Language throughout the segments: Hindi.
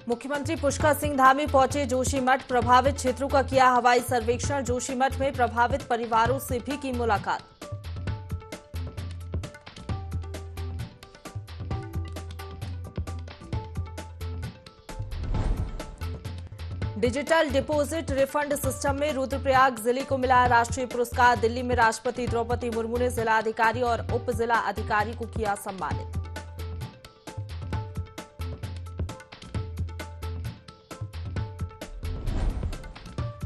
मुख्यमंत्री पुष्कर सिंह धामी पहुंचे जोशीमठ, प्रभावित क्षेत्रों का किया हवाई सर्वेक्षण। जोशीमठ में प्रभावित परिवारों से भी की मुलाकात। डिजिटल डिपॉजिट रिफंड सिस्टम में रुद्रप्रयाग जिले को मिला राष्ट्रीय पुरस्कार। दिल्ली में राष्ट्रपति द्रौपदी मुर्मू ने जिला अधिकारी और उप जिला अधिकारी को किया सम्मानित।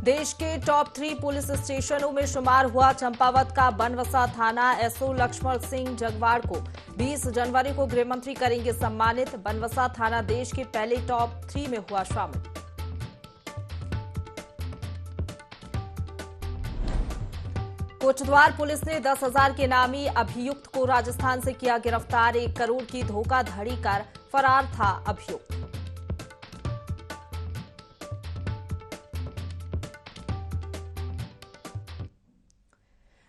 देश के टॉप 3 पुलिस स्टेशनों में शुमार हुआ चंपावत का बनवसा थाना। एसओ लक्ष्मण सिंह जगवाड़ को 20 जनवरी को गृहमंत्री करेंगे सम्मानित। बनवसा थाना देश के पहले टॉप 3 में हुआ शामिल। कोटद्वार पुलिस ने 10,000 के नामी अभियुक्त को राजस्थान से किया गिरफ्तार। 1 करोड़ की धोखाधड़ी कर फरार था अभियुक्त।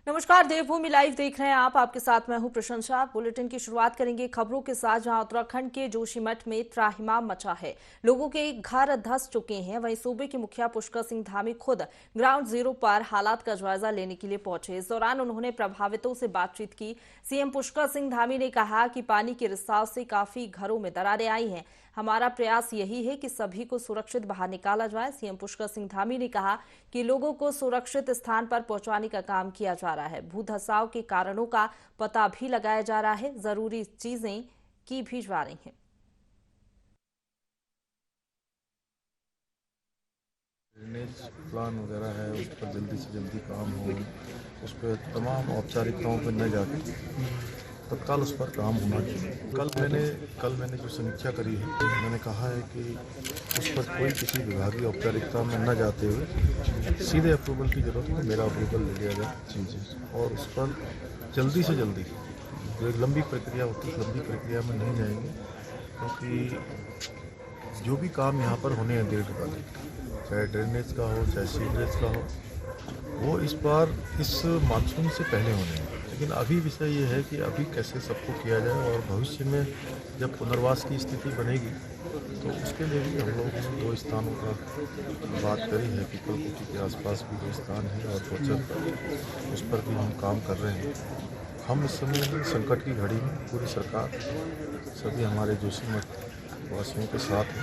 नमस्कार, देवभूमि लाइव देख रहे हैं आप। आपके साथ मैं हूं प्रशंसा। बुलेटिन की शुरुआत करेंगे खबरों के साथ, जहां उत्तराखंड के जोशीमठ में त्राहिमाम मचा है। लोगों के घर धंस चुके हैं। वहीं सूबे के मुखिया पुष्कर सिंह धामी खुद ग्राउंड जीरो पर हालात का जायजा लेने के लिए पहुंचे। इस दौरान उन्होंने प्रभावितों से बातचीत की। सीएम पुष्कर सिंह धामी ने कहा कि पानी के रिसाव से काफी घरों में दरारें आई हैं। हमारा प्रयास यही है कि सभी को सुरक्षित बाहर निकाला जाए। सीएम पुष्कर सिंह धामी ने कहा कि लोगों को सुरक्षित स्थान पर पहुंचाने का काम किया जा रहा है। भू धसाव के कारणों का पता भी लगाया जा रहा है। जरूरी चीजें की भी जा रही हैं। ड्रेनेज प्लान वगैरह है, उस पर जल्दी से जल्दी काम हो, उस पर तमाम औपचारिकताओं पर न जाके तत्काल उस पर काम होना चाहिए। कल मैंने जो समीक्षा करी है, मैंने कहा है कि उस पर कोई किसी विभागीय औपचारिकता में न जाते हुए सीधे अप्रूवल की जरूरत है। मेरा अप्रूवल ले लिया जाए चीज़ें, और उस पर जल्दी से जल्दी जो एक लंबी प्रक्रिया होती है, लंबी प्रक्रिया में नहीं जाएंगे, क्योंकि जो भी काम यहाँ पर होने हैं दीर्घकालिक, चाहे ड्रेनेज का हो चाहे सीवरेज का हो, वो इस बार इस मानसून से पहले होने हैं। लेकिन अभी विषय ये है कि अभी कैसे सबको किया जाए, और भविष्य में जब पुनर्वास की स्थिति बनेगी तो उसके लिए भी हम लोग 2 स्थानों का बात करी है। पीपलकोटी के आसपास भी 2 स्थान है, और कोचर उस पर भी हम काम कर रहे हैं। हम इस समय संकट की घड़ी में पूरी सरकार सभी हमारे जोशीमठ वासियों के साथ है,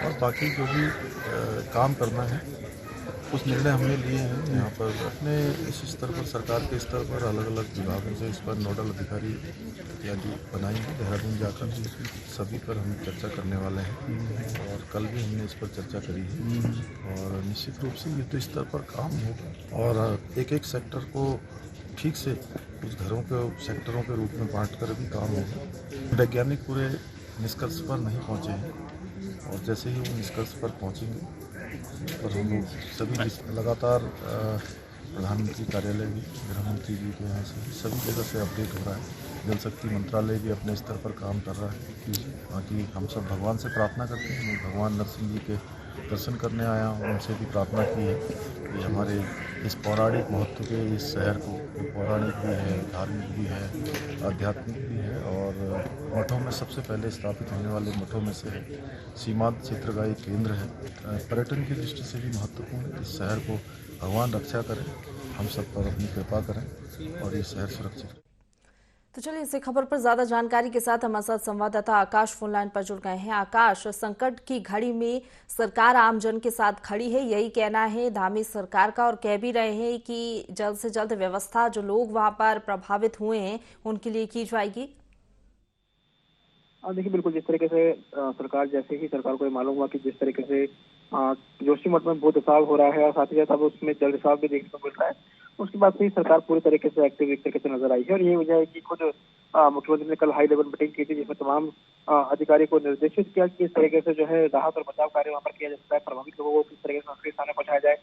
और बाकी जो भी काम करना है कुछ निर्णय हमने लिए हैं। यहाँ पर अपने इस स्तर पर, सरकार के स्तर पर अलग अलग विभागों से इस पर नोडल अधिकारी इत्यादि बनाएंगे। देहरादून जाकर सभी पर हम चर्चा करने वाले हैं, और कल भी हमने इस पर चर्चा करी है, और निश्चित रूप से युद्ध स्तर पर काम होगा, और एक एक सेक्टर को ठीक से कुछ घरों के सेक्टरों के रूप में बांट कर भी काम होगा। वैज्ञानिक पूरे निष्कर्ष पर नहीं पहुँचे हैं, और जैसे ही वो निष्कर्ष पर पहुँचेंगे और हम लोग सभी लगातार प्रधानमंत्री कार्यालय भी, गृह मंत्री जी के यहाँ से सभी जगह से अपडेट हो रहा है। जल शक्ति मंत्रालय भी अपने स्तर पर काम कर रहा है। बाकी हम सब भगवान से प्रार्थना करते हैं। मैं भगवान नरसिंह जी के दर्शन करने आया हूँ, उनसे भी प्रार्थना की है कि हमारे इस पौराणिक महत्व के इस शहर को, पौराणिक भी है, धार्मिक भी है, आध्यात्मिक भी है, और मठों में सबसे पहले स्थापित होने वाले मठों में से है। सीमांत क्षेत्र का एक केंद्र है, पर्यटन की दृष्टि से भी महत्वपूर्ण है। इस शहर को भगवान रक्षा करें, हम सब पर अपनी कृपा करें, और ये शहर सुरक्षित रहे। तो चलिए, इसी खबर पर ज्यादा जानकारी के साथ हमारे साथ संवाददाता आकाश फोन लाइन पर जुड़ गए हैं। आकाश, संकट की घड़ी में सरकार आमजन के साथ खड़ी है, यही कहना है धामी सरकार का, और कह भी रहे हैं कि जल्द से जल्द व्यवस्था जो लोग वहां पर प्रभावित हुए हैं उनके लिए की जाएगी। देखिए, बिल्कुल जिस तरीके से सरकार, जैसे ही सरकार को मालूम हुआ कि जिस तरीके से जोशीमठ में भू धसाव हो रहा है, और साथ ही साथ अब उसमें जल रिसाव भी देखने को मिल रहा है, उसके बाद से ही सरकार पूरी तरीके से एक्टिव एक तरीके से नजर आई है। और यही वजह है कि खुद मुख्यमंत्री ने कल हाई लेवल मीटिंग की थी, जिसमें तमाम अधिकारी को निर्देशित किया कि किस तरीके से जो है राहत और बचाव कार्य वहाँ पर किया जा सकता है, प्रभावित लोगों को किस तरीके से सुरक्षित स्थान पहुंचाया जाए,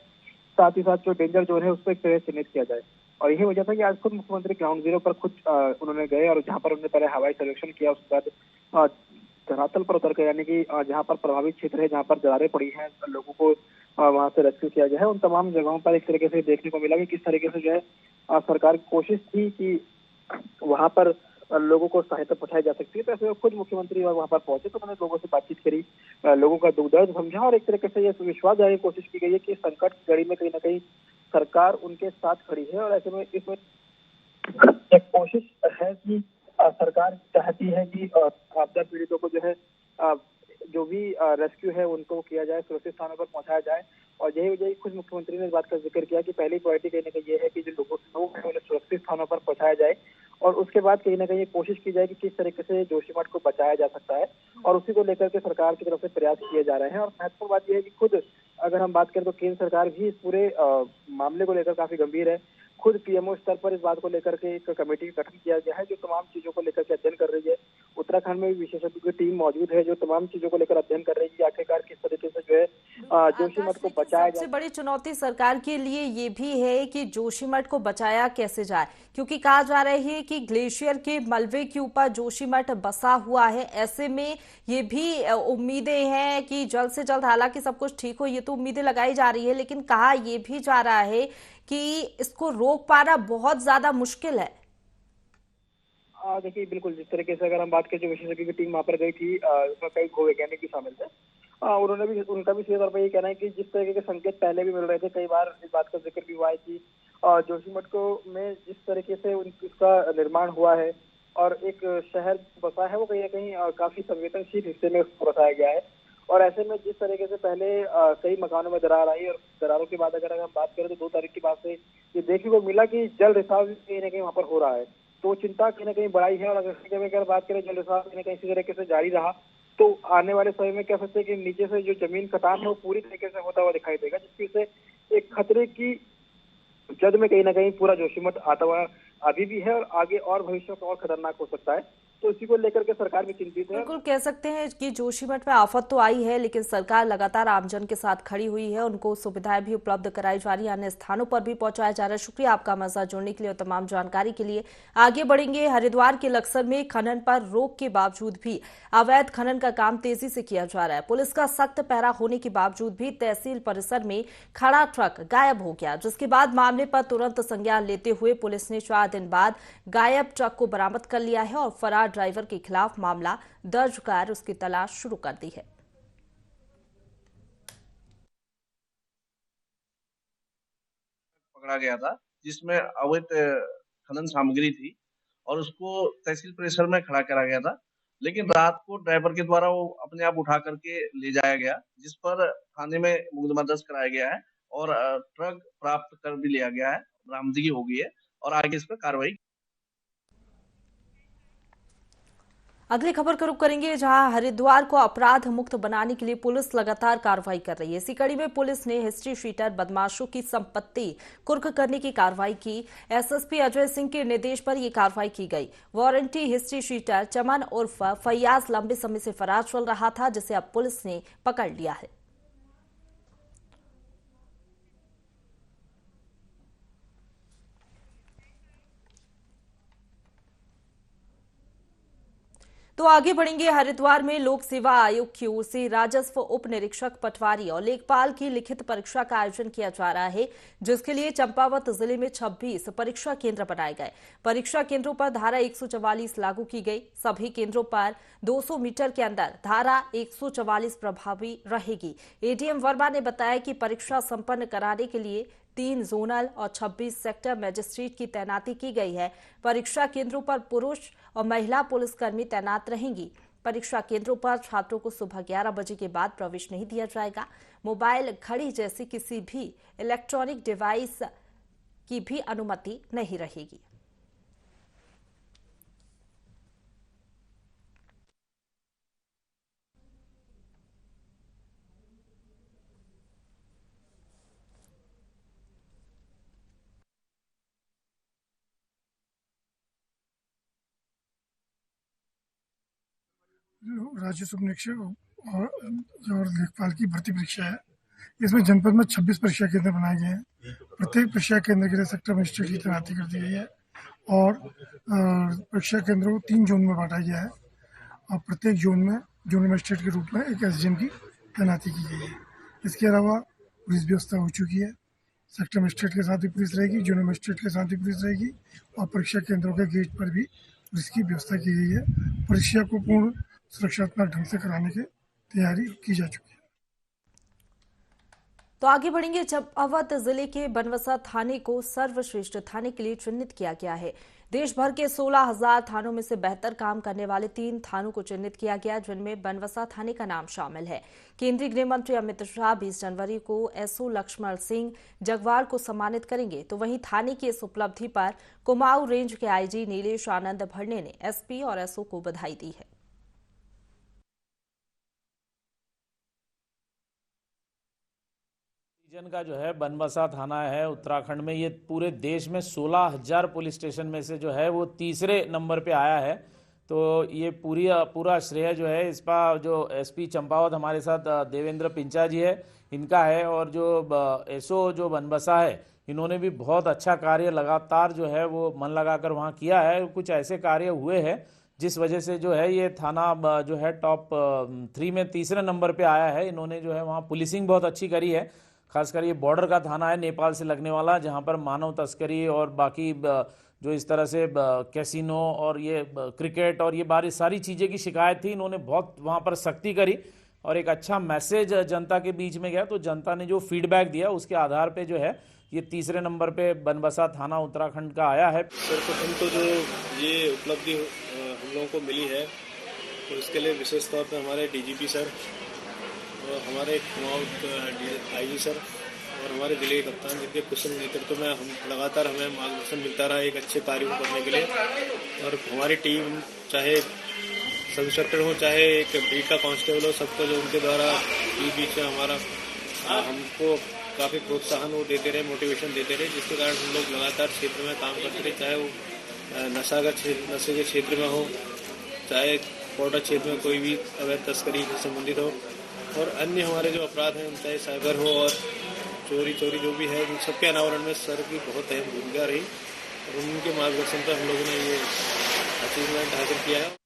साथ ही साथ जो डेंजर जोन है उसको एक तरह से चिन्हित किया जाए। और यही वजह था कि आज खुद मुख्यमंत्री ग्राउंड जीरो पर खुद उन्होंने गए, और जहाँ पर उन्होंने पहले हवाई सर्वेक्षण किया, उसके बाद धरातल पर उतर कर, यानी कि जहाँ पर प्रभावित क्षेत्र है, जहाँ पर दरारें पड़ी हैं, लोगों को वहां से रेस्क्यू किया गया है। उन तमाम जगहों पर एक तरीके से देखने को मिला कि किस तरीके से जो है सरकार की कोशिश थी कि वहां पर लोगों को सहायता पहुंचाई जा सकती है। तो ऐसे में खुद मुख्यमंत्री वहां पर पहुंचे तो उन्होंने लोगों से बातचीत करी, लोगों का दुख दर्द समझा और एक तरीके से ये विश्वास दिलाने की कोशिश की गई है कि संकट की घड़ी में कहीं ना कहीं सरकार उनके साथ खड़ी है। और ऐसे में इसमें एक कोशिश है कि सरकार चाहती है कि आपदा पीड़ितों को जो है जो भी रेस्क्यू है उनको किया जाए, सुरक्षित स्थानों पर पहुंचाया जाए। और यही वजह खुद मुख्यमंत्री ने इस बात का जिक्र किया कि पहली प्रायोरिटी कहीं ना कहीं ये है कि जो लोग हैं उन्हें सुरक्षित स्थानों पर पहुंचाया जाए और उसके बाद कहीं ना कहीं कोशिश की जाए कि किस तरीके से जोशीमठ को बचाया जा सकता है। और उसी को लेकर के सरकार की तरफ से प्रयास किए जा रहे हैं। और महत्वपूर्ण बात यह है कि खुद अगर हम बात करें तो केंद्र सरकार भी इस पूरे मामले को लेकर काफी गंभीर है। खुद पीएमओ स्तर पर इस बात को लेकर के एक कमेटी का गठन किया गया है जो तमाम चीजों को लेकर के अध्ययन कर रही है। उत्तराखंड में भी विशेषज्ञों की टीम मौजूद है जो तमाम चीजों को लेकर अध्ययन कर रही है कि आखिरकार किस तरीके से जो है जोशीमठ को बचाया जाए। सबसे बड़ी चुनौती सरकार के लिए ये भी है कि जोशीमठ को बचाया कैसे जाए, क्योंकि कहा जा रहा है कि ग्लेशियर के मलबे के ऊपर जोशीमठ बसा हुआ है। ऐसे में ये भी उम्मीदें हैं कि जल्द से जल्द हालांकि सब कुछ ठीक हो, ये तो उम्मीदें लगाई जा रही है, लेकिन कहा यह भी जा रहा है कि इसको रोक पाना बहुत ज्यादा मुश्किल है। देखिए बिल्कुल, जिस तरीके से अगर हम बात करें जो विशेषज्ञ की टीम वहां पर गई थी उसमें कई भूवैज्ञानिक भी शामिल थे। उनका भी सीधे तौर पर ये कहना है कि जिस तरीके के संकेत पहले भी मिल रहे थे, कई बार इस बात का जिक्र भी हुआ है कि जोशीमठ को में जिस तरीके से उसका निर्माण हुआ है और एक शहर बसा है वो कहीं ना कहीं काफी संवेदनशील हिस्से में उसको बसाया गया है। और ऐसे में जिस तरीके से पहले कई मकानों में दरार आई और दरारों के बाद अगर हम बात करें तो 2 तारीख के बाद से ये देखने को मिला कि जल रिसाव कहीं ना कहीं वहां पर हो रहा है, तो चिंता कहीं ना कहीं बढ़ाई है। और अगर बात करें जल रिसाव कहीं ना कहीं इसी तरीके से जारी रहा तो आने वाले समय में कह सकते हैं कि नीचे से जो जमीन कटान है वो पूरी तरीके से होता हुआ दिखाई देगा, जिसकी से एक खतरे की जद में कहीं ना कहीं पूरा जोशीमठ आता हुआ अभी भी है और आगे और भविष्य में और खतरनाक हो सकता है। तो इसी को लेकर के सरकार भी चिंतित है। बिल्कुल कह सकते हैं कि जोशीमठ में आफत तो आई है, लेकिन सरकार लगातार आमजन के साथ खड़ी हुई है, उनको सुविधाएं भी उपलब्ध कराई जा रही है, अन्य स्थानों पर भी पहुंचाया जा रहा है। शुक्रिया आपका हमारे साथ जुड़ने के लिए और तमाम जानकारी के लिए। आगे बढ़ेंगे। हरिद्वार के लक्सर में खनन पर रोक के बावजूद भी अवैध खनन का काम तेजी से किया जा रहा है। पुलिस का सख्त पहरा होने के बावजूद भी तहसील परिसर में खड़ा ट्रक गायब हो गया, जिसके बाद मामले पर तुरंत संज्ञान लेते हुए पुलिस ने 4 दिन बाद गायब ट्रक को बरामद कर लिया है और फरार ड्राइवर के खिलाफ मामला दर्ज कर उसकी तलाश शुरू कर दी है। पकड़ा गया था जिसमें अवैध खनन सामग्री थी और उसको तहसील परिसर में खड़ा करा गया था, लेकिन रात को ड्राइवर के द्वारा वो अपने आप उठा करके ले जाया गया, जिस पर थाने में मुकदमा दर्ज कराया गया है और ट्रक प्राप्त कर भी लिया गया है, बरामदगी हो गई है और आगे इस पर कार्रवाई। अगली खबर का रुख करेंगे, जहां हरिद्वार को अपराध मुक्त बनाने के लिए पुलिस लगातार कार्रवाई कर रही है। इसी कड़ी में पुलिस ने हिस्ट्री शीटर बदमाशों की संपत्ति कुर्क करने की कार्रवाई की। एसएसपी अजय सिंह के निर्देश पर यह कार्रवाई की गई। वारंटी हिस्ट्री शीटर चमन उर्फ फैयाज लंबे समय से फरार चल रहा था, जिसे अब पुलिस ने पकड़ लिया है। तो आगे बढ़ेंगे। हरिद्वार में लोक सेवा आयोग की ओर से राजस्व उप निरीक्षक पटवारी और लेखपाल की लिखित परीक्षा का आयोजन किया जा रहा है, जिसके लिए चंपावत जिले में 26 परीक्षा केंद्र बनाए गए। परीक्षा केंद्रों पर धारा 144 लागू की गई। सभी केंद्रों पर 200 मीटर के अंदर धारा 144 प्रभावी रहेगी। एडीएम वर्मा ने बताया कि परीक्षा संपन्न कराने के लिए 3 जोनल और 26 सेक्टर मजिस्ट्रेट की तैनाती की गई है। परीक्षा केंद्रों पर पुरुष और महिला पुलिसकर्मी तैनात रहेंगी। परीक्षा केंद्रों पर छात्रों को सुबह 11 बजे के बाद प्रवेश नहीं दिया जाएगा। मोबाइल, घड़ी जैसी किसी भी इलेक्ट्रॉनिक डिवाइस की भी अनुमति नहीं रहेगी। राजस्व निरीक्षक और लेखपाल की भर्ती परीक्षा है। इसमें जनपद में 26 परीक्षा केंद्र बनाए गए हैं। प्रत्येक परीक्षा केंद्र के लिए सेक्टर मजिस्ट्रेट की तैनाती कर दी गई है और परीक्षा केंद्रों को 3 जोन में बांटा गया है और प्रत्येक जोन में जोनल मजिस्ट्रेट के रूप में एक एसडीएम की तैनाती की गई है। इसके अलावा पुलिस व्यवस्था हो चुकी है। सेक्टर मजिस्ट्रेट के साथ भी पुलिस रहेगी, जोनल मजिस्ट्रेट के साथ भी पुलिस रहेगी और परीक्षा केंद्रों के गेट पर भी पुलिस की व्यवस्था की गई है। परीक्षा को पूर्ण सुरक्षात्मक ढंग से कराने की तैयारी की जा चुकी है। तो आगे बढ़ेंगे। चंपावत जिले के बनवसा थाने को सर्वश्रेष्ठ थाने के लिए चिन्हित किया गया है। देश भर के 16,000 थानों में से बेहतर काम करने वाले 3 थानों को चिन्हित किया गया, जिनमें बनवसा थाने का नाम शामिल है। केंद्रीय गृह मंत्री अमित शाह 20 जनवरी को एसओ लक्ष्मण सिंह जगवाल को सम्मानित करेंगे। तो वहीं थाने की इस उपलब्धि पर कुमाऊं रेंज के आईजी नीलेश आनंद भरने ने एसपी और एसओ को बधाई दी है। रीजन का जो है बनबसा थाना है उत्तराखंड में, ये पूरे देश में 16,000 पुलिस स्टेशन में से जो है वो तीसरे नंबर पे आया है। तो ये पूरा श्रेय जो है इसका जो एसपी चंपावत हमारे साथ देवेंद्र पिंचा जी है, इनका है। और जो एसओ जो बनबसा है, इन्होंने भी बहुत अच्छा कार्य लगातार जो है वो मन लगाकर वहाँ किया है। कुछ ऐसे कार्य हुए हैं जिस वजह से जो है ये थाना जो है टॉप 3 में तीसरे नंबर पे आया है। इन्होंने जो है वहाँ पुलिसिंग बहुत अच्छी करी है। खासकर ये बॉर्डर का थाना है नेपाल से लगने वाला, जहाँ पर मानव तस्करी और बाकी जो इस तरह से कैसीनो और ये क्रिकेट और ये बारी सारी चीज़ें की शिकायत थी। इन्होंने बहुत वहाँ पर सख्ती करी और एक अच्छा मैसेज जनता के बीच में गया। तो जनता ने जो फीडबैक दिया उसके आधार पे जो है ये तीसरे नंबर पे बनबसा थाना उत्तराखंड का आया है। सर्वप्रथम तो जो ये उपलब्धि हम लोगों को मिली है, तो इसके लिए विशेष तौर पर हमारे डीजीपी सर और हमारे कुमाऊं आईजी सर और हमारे जिले के कप्तान, जिनके कुशल नेतृत्व में हम लगातार हमें मार्गदर्शन मिलता रहा एक अच्छे कार्य को करने के लिए। और हमारी टीम चाहे सब इंस्पेक्टर हो चाहे एक बीट का कांस्टेबल हो, सबको जो उनके द्वारा बीच में हमारा हमको काफ़ी प्रोत्साहन वो देते रहे, मोटिवेशन देते रहे, जिसके कारण हम लोग लगातार क्षेत्र में काम करते रहे, चाहे वो नशे के क्षेत्र में हो, चाहे बॉर्डर क्षेत्र में कोई भी अवैध तस्करी से संबंधित हो, और अन्य हमारे जो अपराध हैं चाहे साइबर हो और चोरी जो भी है, उन सबके अनावरण में सर की बहुत अहम भूमिका रही और उनके मार्गदर्शन पर हम लोगों ने ये अचीवमेंट हासिल किया है।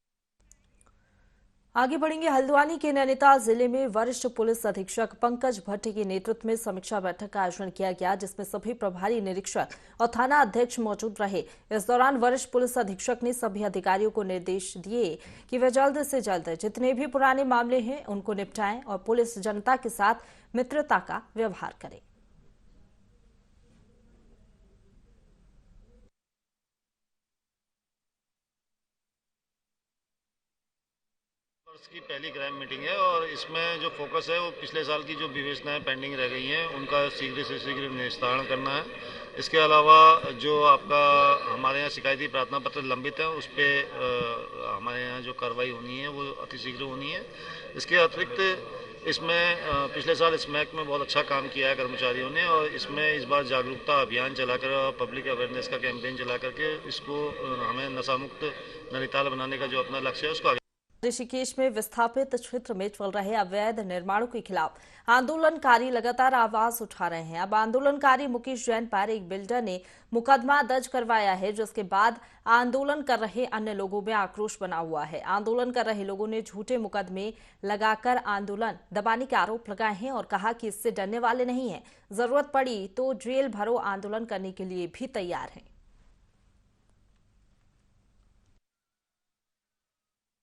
आगे बढ़ेंगे। हल्द्वानी के नैनीताल जिले में वरिष्ठ पुलिस अधीक्षक पंकज भट्ट के नेतृत्व में समीक्षा बैठक का आयोजन किया गया, जिसमें सभी प्रभारी निरीक्षक और थाना अध्यक्ष मौजूद रहे। इस दौरान वरिष्ठ पुलिस अधीक्षक ने सभी अधिकारियों को निर्देश दिए कि वे जल्द से जल्द जितने भी पुराने मामले हैं उनको निपटाएं और पुलिस जनता के साथ मित्रता का व्यवहार करें। की पहली क्राइम मीटिंग है और इसमें जो फोकस है वो पिछले साल की जो विवेचनाएं पेंडिंग रह गई हैं उनका शीघ्र से शीघ्र निस्तारण करना है। इसके अलावा जो आपका हमारे यहाँ शिकायती प्रार्थना पत्र लंबित है उस पर हमारे यहाँ जो कार्रवाई होनी है वो अतिशीघ्र होनी है। इसके अतिरिक्त इसमें पिछले साल स्मैक में बहुत अच्छा काम किया है कर्मचारियों ने, और इसमें इस बार जागरूकता अभियान चलाकर पब्लिक अवेयरनेस का कैंपेन चला करके इसको हमें नशा मुक्त नैनीताल बनाने का जो अपना लक्ष्य है उसको आगे। ऋषिकेश में विस्थापित क्षेत्र में चल रहे अवैध निर्माणों के खिलाफ आंदोलनकारी लगातार आवाज उठा रहे हैं। अब आंदोलनकारी मुकेश जैन पर एक बिल्डर ने मुकदमा दर्ज करवाया है, जिसके बाद आंदोलन कर रहे अन्य लोगों में आक्रोश बना हुआ है। आंदोलन कर रहे लोगों ने झूठे मुकदमे लगाकर आंदोलन दबाने के आरोप लगाए हैं और कहा कि इससे डरने वाले नहीं हैं, जरूरत पड़ी तो जेल भरो आंदोलन करने के लिए भी तैयार हैं।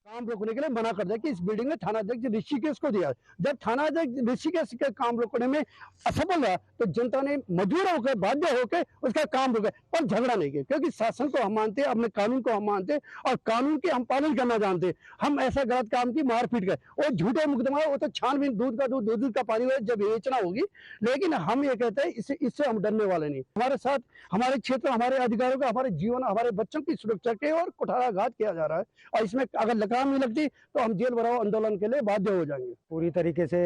काम रोकने के लिए मना कर दिया कि इस बिल्डिंग में थाना अध्यक्ष ऋषिकेश को दिया। जब थाना अध्यक्ष ऋषिकेश के काम रोकने में असफल रहा तो जनता ने मजबूर होकर बाध्य होकर उसका काम रोका, पर झगड़ा नहीं किया, क्योंकि शासन को हम मानते, अपने कानून को हम मानते और कानून के हम पालन करना जानते। हम ऐसा गलत काम की मारपीट कर और झूठे मुकदमा वो तो छानबीन दूध का दूध दूध का पानी जब बेचना होगी, लेकिन हम ये कहते हैं इससे हम डरने वाले नहीं। हमारे साथ हमारे क्षेत्र, हमारे अधिकारों का, हमारे जीवन, हमारे बच्चों की सुरक्षा के और कुठाराघात किया जा रहा है, और इसमें अगर लगाम नहीं लगती तो हम जेल भराव आंदोलन के लिए बाध्य हो जाएंगे। पूरी तरीके से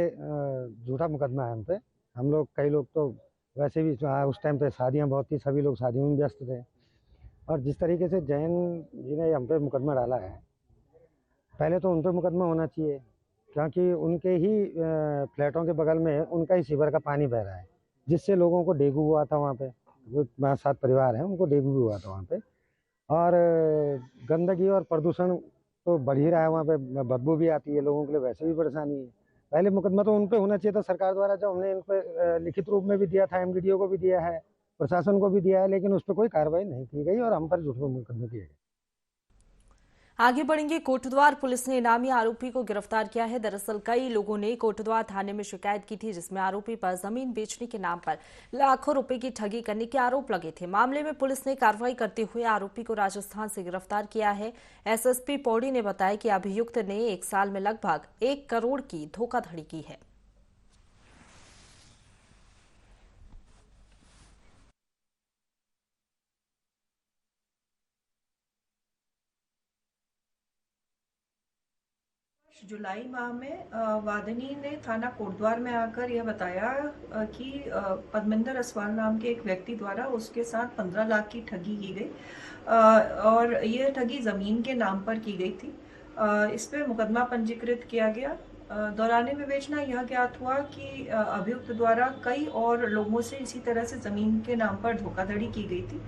झूठा मुकदमा है हम पे। हम लोग कई लोग तो वैसे भी उस टाइम पे शादियां बहुत थी, सभी लोग शादियों में व्यस्त थे, और जिस तरीके से जैन जी ने हम पे मुकदमा डाला है, पहले तो उन पे मुकदमा होना चाहिए, क्योंकि उनके ही फ्लैटों के बगल में उनका ही सीवर का पानी बह रहा है, जिससे लोगों को डेंगू हुआ था। वहाँ पे 5-7 परिवार हैं, उनको डेंगू भी हुआ था वहाँ पे, और गंदगी और प्रदूषण तो बढ़ ही रहा है। वहाँ पे बदबू भी आती है, लोगों के लिए वैसे भी परेशानी है। पहले मुकदमा तो उन पे होना चाहिए था सरकार द्वारा, जब हमने इन पे लिखित रूप में भी दिया था, एमडीडीओ को भी दिया है, प्रशासन को भी दिया है, लेकिन उस पर कोई कार्रवाई नहीं की गई और हम पर झूठे मुकदमे किए गए। आगे बढ़ेंगे। कोटद्वार पुलिस ने इनामी आरोपी को गिरफ्तार किया है। दरअसल कई लोगों ने कोटद्वार थाने में शिकायत की थी, जिसमें आरोपी पर जमीन बेचने के नाम पर लाखों रुपए की ठगी करने के आरोप लगे थे। मामले में पुलिस ने कार्रवाई करते हुए आरोपी को राजस्थान से गिरफ्तार किया है। एसएसपी पौड़ी ने बताया कि अभियुक्त ने 1 साल में लगभग 1 करोड़ की धोखाधड़ी की है। जुलाई माह में वादनी ने थाना कोटद्वार में आकर यह बताया कि पद्मिंदर असवाल नाम के एक व्यक्ति द्वारा उसके साथ 15 लाख की ठगी की गई और यह ठगी ज़मीन के नाम पर की गई थी। इस पर मुकदमा पंजीकृत किया गया। दौरान विवेचना यह ज्ञात हुआ कि अभियुक्त द्वारा कई और लोगों से इसी तरह से ज़मीन के नाम पर धोखाधड़ी की गई थी।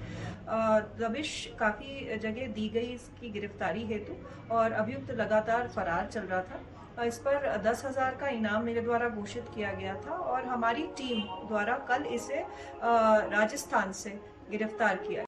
दबिश काफ़ी जगह दी गई इसकी गिरफ्तारी हेतु और अभियुक्त लगातार फरार चल रहा था। इस पर 10,000 का इनाम मेरे द्वारा घोषित किया गया था और हमारी टीम द्वारा कल इसे राजस्थान से गिरफ्तार किया।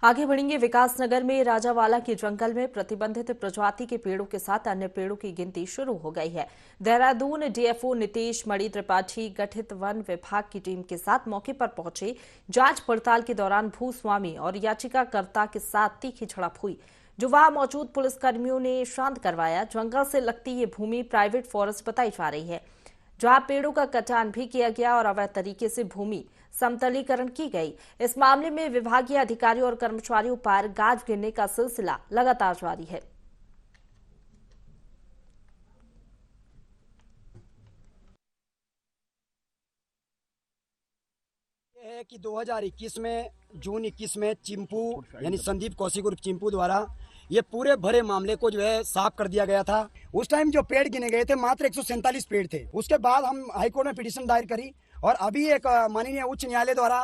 आगे बढ़ेंगे। विकासनगर में राजावाला के जंगल में प्रतिबंधित प्रजाति के पेड़ों के साथ अन्य पेड़ों की गिनती शुरू हो गई है। देहरादून डीएफओ नीतीश मणि त्रिपाठी गठित वन विभाग की टीम के साथ मौके पर पहुंचे। जांच पड़ताल के दौरान भूस्वामी और याचिकाकर्ता के साथ तीखी झड़प हुई, जो वहां मौजूद पुलिसकर्मियों ने शांत करवाया। जंगल से लगती ये भूमि प्राइवेट फॉरेस्ट बताई जा रही है, जहां पेड़ों का कटान भी किया गया और अवैध तरीके से भूमि समतलीकरण की गई। इस मामले में विभागीय अधिकारियों और कर्मचारियों पर गाज गिरने का सिलसिला लगातार जारी है। यह है कि 2021 में जून 21 में चिंपू यानी संदीप कौशिक उर्फ चिंपू द्वारा ये पूरे भरे मामले को जो है साफ कर दिया गया था। उस टाइम जो पेड़ गिने गए थे मात्र 147 पेड़ थे। उसके बाद हम हाईकोर्ट में पिटीशन दायर करी और अभी एक माननीय उच्च न्यायालय द्वारा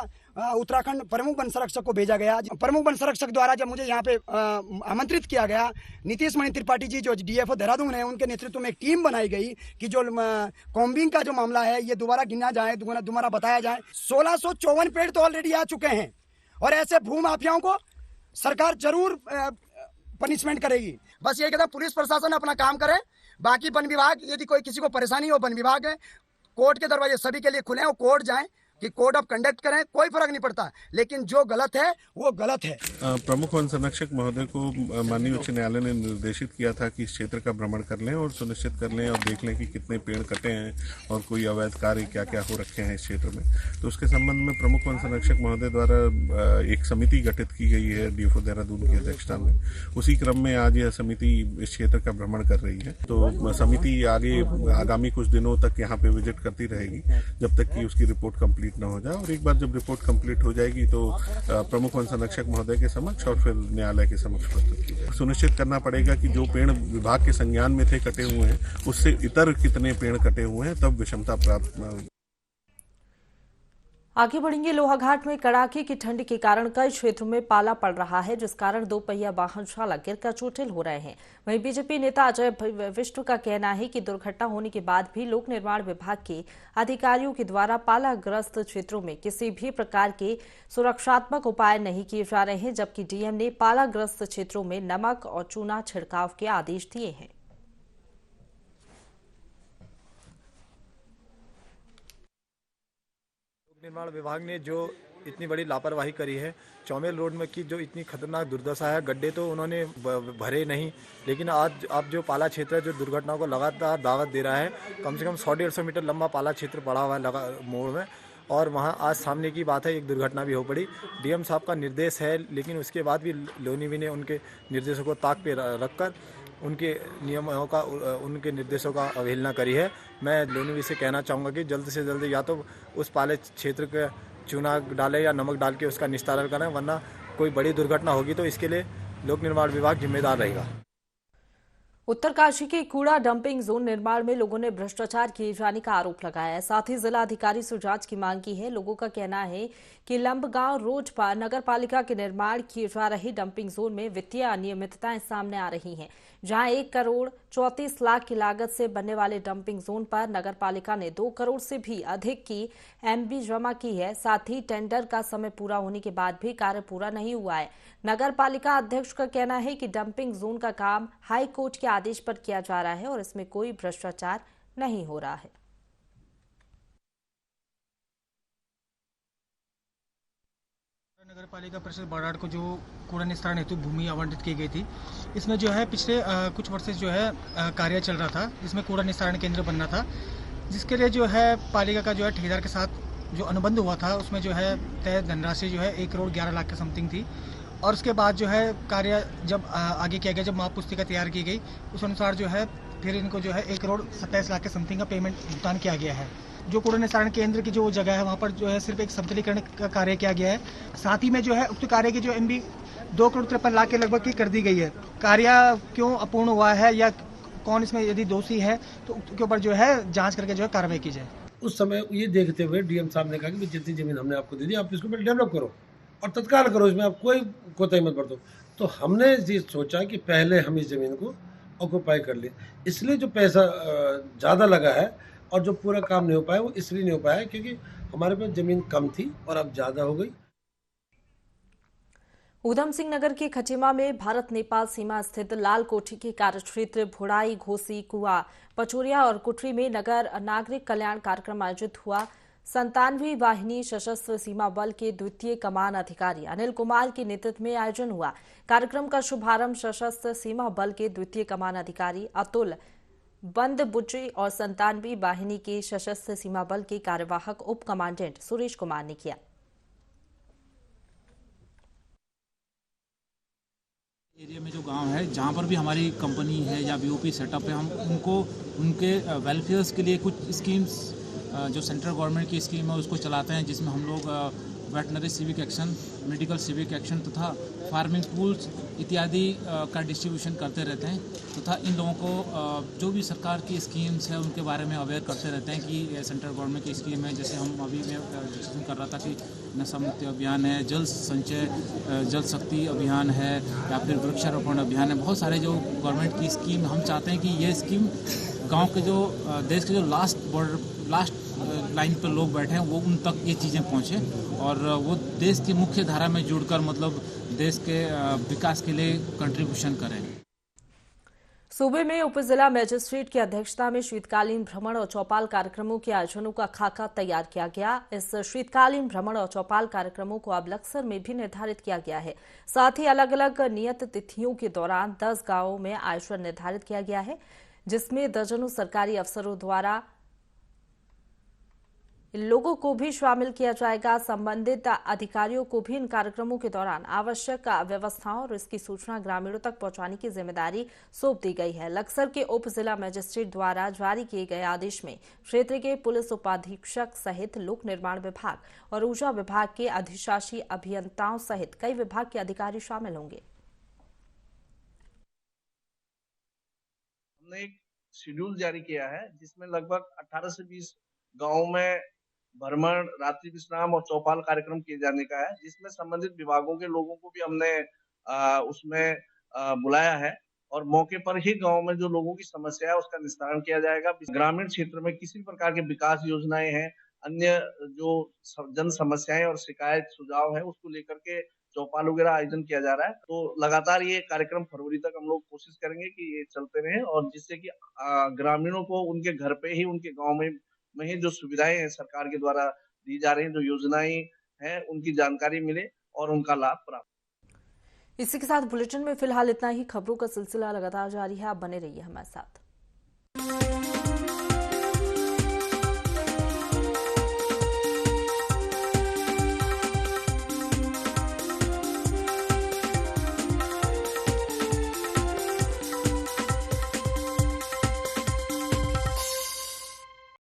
उत्तराखंड प्रमुख वन संरक्षक को भेजा गया। प्रमुख वन संरक्षक द्वारा जब मुझे यहाँ पे आमंत्रित किया गया, नीतीश मणि त्रिपाठी जी जो डीएफओ देहरादून है, उनके नेतृत्व में एक टीम बनाई गई कि जो कॉम्बिंग का जो मामला है ये दोबारा गिना जाए, दोबारा बताया जाए। 1654 पेड़ तो ऑलरेडी आ चुके हैं और ऐसे भू माफियाओं को सरकार जरूर पनिशमेंट करेगी। बस ये कहता पुलिस प्रशासन अपना काम करे, बाकी वन विभाग यदि कोई किसी को परेशानी हो, वन विभाग है, कोर्ट के दरवाजे सभी के लिए खुले हैं, वो कोर्ट जाएं कि कोड ऑफ कंडक्ट करें, कोई फर्क नहीं पड़ता, लेकिन जो गलत है वो गलत है। प्रमुख वन संरक्षक महोदय को माननीय उच्च न्यायालय ने निर्देशित किया था कि इस क्षेत्र का भ्रमण कर लें और सुनिश्चित कर लें और देख लें कि कितने पेड़ कटे हैं और कोई अवैध कार्य क्या क्या हो रखे हैं इस क्षेत्र में। तो उसके संबंध में प्रमुख वन संरक्षक महोदय द्वारा एक समिति गठित की गई है डीएफओ देहरादून की अध्यक्षता में। उसी क्रम में आज यह समिति इस क्षेत्र का भ्रमण कर रही है। तो समिति आगामी कुछ दिनों तक यहाँ पे विजिट करती रहेगी जब तक कि उसकी रिपोर्ट कंप्लीट न हो जाए, और एक बार जब रिपोर्ट कंप्लीट हो जाएगी तो प्रमुख वन संरक्षक महोदय के समक्ष और फिर न्यायालय के समक्ष प्रस्तुत की जाए। सुनिश्चित करना पड़ेगा कि जो पेड़ विभाग के संज्ञान में थे कटे हुए हैं, उससे इतर कितने पेड़ कटे हुए हैं, तब विषमता प्राप्त। आगे बढ़ेंगे। लोहाघाट में कड़ाके की ठंड के कारण कई क्षेत्रों में पाला पड़ रहा है, जिस कारण 2 पहिया वाहन चालक गिरकर चोटिल हो रहे हैं। वहीं बीजेपी नेता अजय विष्णु का कहना है कि दुर्घटना होने के बाद भी लोक निर्माण विभाग के अधिकारियों के द्वारा पालाग्रस्त क्षेत्रों में किसी भी प्रकार के सुरक्षात्मक उपाय नहीं किए जा रहे हैं, जबकि डीएम ने पालाग्रस्त क्षेत्रों में नमक और चूना छिड़काव के आदेश दिए हैं। निर्माण विभाग ने जो इतनी बड़ी लापरवाही करी है, चौमेल रोड में की जो इतनी खतरनाक दुर्दशा है, गड्ढे तो उन्होंने भरे नहीं, लेकिन आज अब जो पाला क्षेत्र है जो दुर्घटनाओं को लगातार दावत दे रहा है। कम से कम 100-150 मीटर लंबा पाला क्षेत्र पड़ा हुआ है मोड़ में, और वहां आज सामने की बात है एक दुर्घटना भी हो पड़ी। डीएम साहब का निर्देश है, लेकिन उसके बाद भी लोनीवी ने उनके निर्देशों को ताक पे रखकर उनके नियमों का, उनके निर्देशों का अवहेलना करी है। मैं लोनीवी से कहना चाहूँगा कि जल्द से जल्द या तो उस पाले क्षेत्र के चूना डालें या नमक डाल के उसका निस्तारण करें, वरना कोई बड़ी दुर्घटना होगी तो इसके लिए लोक निर्माण विभाग जिम्मेदार रहेगा। उत्तरकाशी के कूड़ा डंपिंग जोन निर्माण में लोगों ने भ्रष्टाचार किए जाने का आरोप लगाया है। साथ ही जिला अधिकारी से जांच की मांग की है। लोगों का कहना है कि लंबगांव रोड पर नगर पालिका के निर्माण किए जा रहे डंपिंग जोन में वित्तीय अनियमितताएं सामने आ रही हैं, जहां 1 करोड़ 34 लाख की लागत से बनने वाले डंपिंग जोन पर नगरपालिका ने 2 करोड़ से भी अधिक की एमबी जमा की है। साथ ही टेंडर का समय पूरा होने के बाद भी कार्य पूरा नहीं हुआ है। नगरपालिका अध्यक्ष का कहना है कि डंपिंग जोन का काम हाई कोर्ट के आदेश पर किया जा रहा है और इसमें कोई भ्रष्टाचार नहीं हो रहा है। नगरपालिका परिषद बाड़ाड़ को जो कूड़ा निस्तारण हेतु भूमि आवंटित की गई थी, इसमें जो है पिछले कुछ वर्ष से जो है कार्य चल रहा था, जिसमें कूड़ा निस्तारण केंद्र बनना था, जिसके लिए जो है पालिका का जो है ठेकेदार के साथ जो अनुबंध हुआ था, उसमें जो है तय धनराशि जो है 1 करोड़ 11 लाख के समथिंग थी। और उसके बाद जो है कार्य जब आगे किया गया, जब माप पुस्तिका तैयार की गई, उस अनुसार जो है फिर इनको जो है 1 करोड़ 27 लाख के समथिंग का पेमेंट भुगतान किया गया है। जो कूड़ा निस्तारण केंद्र की जो जगह है, वहाँ पर जो है सिर्फ एक समतलीकरण का कार्य किया गया है। साथ ही में जो है उक्त कार्य की जो एमबी 2 करोड़ 53 लाख के लगभग की कर दी गई है। कार्य क्यों अपूर्ण हुआ है या कौन इसमें यदि दोषी है तो उसके ऊपर जो है जांच करके जो है कार्रवाई की जाए। उस समय ये देखते हुए डीएम साहब ने कहा कि जितनी जमीन हमने आपको दे दी, आप इसको डेवलप करो और तत्काल करो, इसमें आप कोई कोताही मत बरतो। तो हमने ये सोचा कि पहले हम इस जमीन को ऑक्यूपाई कर लें, इसलिए जो पैसा ज़्यादा लगा है और जो पूरा काम नहीं हो पाया वो इसलिए नहीं हो पाया क्योंकि हमारे पास जमीन कम थी और अब ज़्यादा हो गई। ऊधम सिंह नगर के खटीमा में भारत नेपाल सीमा स्थित लाल कोठी के कार्यक्षेत्र भोड़ाई, घोसी, कुआ, पचोरिया और कुटरी में नगर नागरिक कल्याण कार्यक्रम आयोजित हुआ। 97वीं वाहिनी सशस्त्र सीमा बल के द्वितीय कमान अधिकारी अनिल कुमार के नेतृत्व में आयोजन हुआ। कार्यक्रम का शुभारंभ सशस्त्र सीमा बल के द्वितीय कमान अधिकारी अतुल बंद बुच्ची और 97वीं वाहिनी के सशस्त्र सीमा बल के कार्यवाहक उप कमांडेंट सुरेश कुमार ने किया। एरिया में जो गांव है जहां पर भी हमारी कंपनी है या बीओपी सेटअप है, हम उनको उनके वेलफेयर्स के लिए कुछ स्कीम्स जो सेंट्रल गवर्नमेंट की स्कीम है उसको चलाते हैं, जिसमें हम लोग veterinary civic action, medical civic action तथा फार्मिंग टूल्स इत्यादि का डिस्ट्रीब्यूशन करते रहते हैं तथा इन लोगों को जो भी सरकार की स्कीम्स है उनके बारे में अवेयर करते रहते हैं कि सेंट्रल गवर्नमेंट की स्कीम है। जैसे हम अभी मैं डिस्कशन कर रहा था कि नशा मुक्ति अभियान है, जल संचय जल शक्ति अभियान है या फिर वृक्षारोपण अभियान है। बहुत सारे जो गवर्नमेंट की स्कीम हम चाहते हैं कि ये स्कीम गाँव के जो देश के जो लास्ट लाइन पर लोग बैठे हैं वो उन तक ये चीज़ें पहुँचे और वो देश की मुख्य धारा में जुड़कर मतलब देश के विकास के लिए कंट्रीब्यूशन करें। सूबे में उप जिला मजिस्ट्रेट की अध्यक्षता में शीतकालीन भ्रमण और चौपाल कार्यक्रमों के आयोजनों का खाका तैयार किया गया। इस शीतकालीन भ्रमण और चौपाल कार्यक्रमों को अब लक्सर में भी निर्धारित किया गया है। साथ ही अलग अलग नियत तिथियों के दौरान 10 गांवों में आयोजन निर्धारित किया गया है, जिसमें दर्जनों सरकारी अफसरों द्वारा लोगों को भी शामिल किया जाएगा। संबंधित अधिकारियों को भी इन कार्यक्रमों के दौरान आवश्यक व्यवस्थाओं और इसकी सूचना ग्रामीणों तक पहुंचाने की जिम्मेदारी सौंप दी गई है। लक्सर के उप जिला मजिस्ट्रेट द्वारा जारी किए गए आदेश में क्षेत्र के पुलिस उपाधीक्षक सहित लोक निर्माण विभाग और ऊर्जा विभाग के अधिशासी अभियंताओं सहित कई विभाग के अधिकारी शामिल होंगे। हमने एक शेड्यूल जारी किया है जिसमें लगभग 18 से 20 गाँव में भ्रमण, रात्रि विश्राम और चौपाल कार्यक्रम किए जाने का है, जिसमें संबंधित विभागों के लोगों को भी हमने उसमें बुलाया है और मौके पर ही गांव में जो लोगों की समस्या है उसका निस्तारण किया जाएगा। ग्रामीण क्षेत्र में किसी भी प्रकार की विकास योजनाएं हैं, अन्य जो जन समस्याएं और शिकायत सुझाव है उसको लेकर के चौपाल वगैरह आयोजन किया जा रहा है। तो लगातार ये कार्यक्रम फरवरी तक हम लोग कोशिश करेंगे कि ये चलते रहे और जिससे कि ग्रामीणों को उनके घर पे ही, उनके गाँव में ही जो सुविधाएं हैं सरकार के द्वारा दी जा रही हैं, जो योजनाएं हैं उनकी जानकारी मिले और उनका लाभ प्राप्त। इसी के साथ बुलेटिन में फिलहाल इतना ही। खबरों का सिलसिला लगातार जारी है, आप बने रहिए हमारे साथ।